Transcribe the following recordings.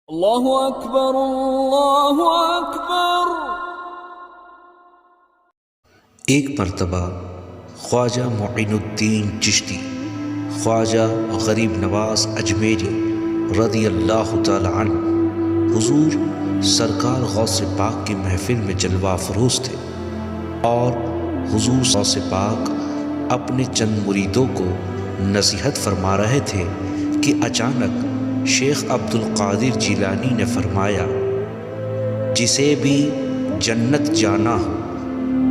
اللہ اکبر اللہ اکبر۔ ایک مرتبہ خواجہ معین الدین چشتی، خواجہ غریب نواز اجمیری رضی اللہ تعالی عنہ حضور سرکار غوث پاک کی محفل میں جلوہ افروز تھے، اور حضور غوث پاک اپنے چند مریدوں کو نصیحت فرما رہے تھے کہ اچانک شیخ عبد القادر جیلانی نے فرمایا، جسے بھی جنت جانا ہو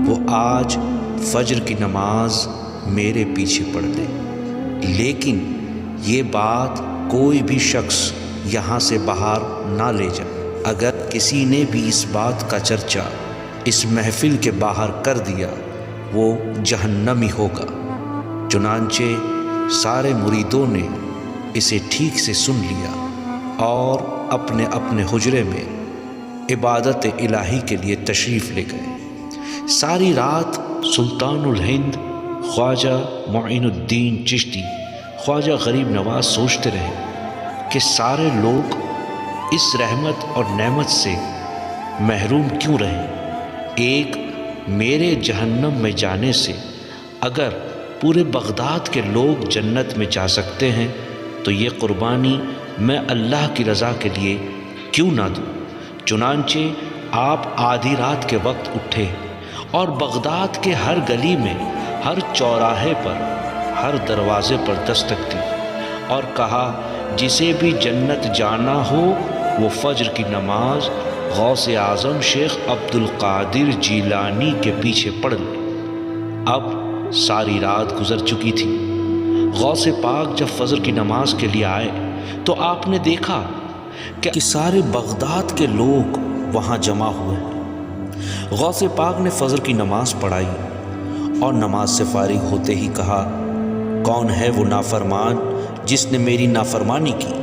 وہ آج فجر کی نماز میرے پیچھے پڑھ لے، لیکن یہ بات کوئی بھی شخص یہاں سے باہر نہ لے جائے۔ اگر کسی نے بھی اس بات کا چرچا اس محفل کے باہر کر دیا وہ جہنمی ہوگا۔ چنانچہ سارے مریدوں نے اسے ٹھیک سے سن لیا اور اپنے اپنے حجرے میں عبادت الہی کے لیے تشریف لے گئے۔ ساری رات سلطان الہند خواجہ معین الدین چشتی خواجہ غریب نواز سوچتے رہے کہ سارے لوگ اس رحمت اور نعمت سے محروم کیوں رہے۔ ایک میرے جہنم میں جانے سے اگر پورے بغداد کے لوگ جنت میں جا سکتے ہیں تو یہ قربانی میں اللہ کی رضا کے لیے کیوں نہ دوں۔ چنانچہ آپ آدھی رات کے وقت اٹھے اور بغداد کے ہر گلی میں، ہر چوراہے پر، ہر دروازے پر دستک دی اور کہا، جسے بھی جنت جانا ہو وہ فجر کی نماز غوث اعظم شیخ عبد القادر جیلانی کے پیچھے پڑھ لے۔ اب ساری رات گزر چکی تھی۔ غوث پاک جب فجر کی نماز کے لیے آئے تو آپ نے دیکھا کہ سارے بغداد کے لوگ وہاں جمع ہوئے۔ غوث پاک نے فجر کی نماز پڑھائی اور نماز سے فارغ ہوتے ہی کہا، کون ہے وہ نافرمان جس نے میری نافرمانی کی؟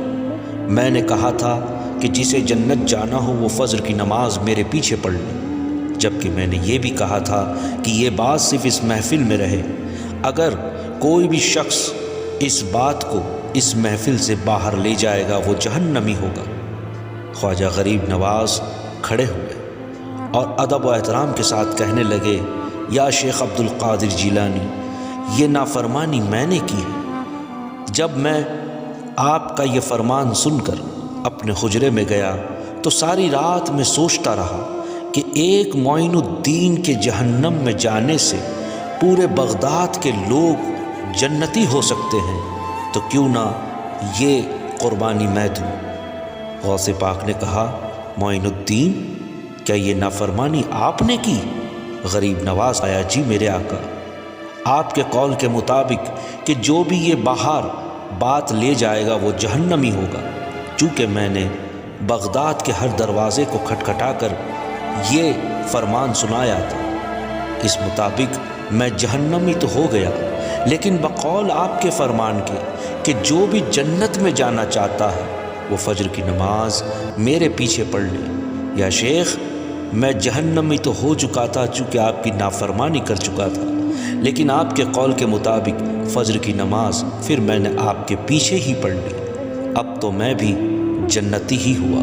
میں نے کہا تھا کہ جسے جنت جانا ہو وہ فجر کی نماز میرے پیچھے پڑھ لے، جبکہ میں نے یہ بھی کہا تھا کہ یہ بات صرف اس محفل میں رہے۔ اگر کوئی بھی شخص اس بات کو اس محفل سے باہر لے جائے گا وہ جہنمی ہوگا۔ خواجہ غریب نواز کھڑے ہوئے اور ادب و احترام کے ساتھ کہنے لگے، یا شیخ عبد القادر جیلانی، یہ نافرمانی میں نے کی ہے۔ جب میں آپ کا یہ فرمان سن کر اپنے حجرے میں گیا تو ساری رات میں سوچتا رہا کہ ایک معین الدین کے جہنم میں جانے سے پورے بغداد کے لوگ جنتی ہو سکتے ہیں، تو کیوں نہ یہ قربانی میں دوں۔ غوث پاک نے کہا، معین الدین، کیا یہ نافرمانی آپ نے کی؟ غریب نواز آیا، جی میرے آقا، آپ کے قول کے مطابق کہ جو بھی یہ باہر بات لے جائے گا وہ جہنمی ہوگا۔ چونکہ میں نے بغداد کے ہر دروازے کو کھٹکھٹا کر یہ فرمان سنایا تھا، اس مطابق میں جہنمی تو ہو گیا، لیکن بقول آپ کے فرمان کے کہ جو بھی جنت میں جانا چاہتا ہے وہ فجر کی نماز میرے پیچھے پڑھ لے۔ یا شیخ، میں جہنمی تو ہو چکا تھا چونکہ آپ کی نافرمانی کر چکا تھا، لیکن آپ کے قول کے مطابق فجر کی نماز پھر میں نے آپ کے پیچھے ہی پڑھ لی، اب تو میں بھی جنتی ہی ہوا۔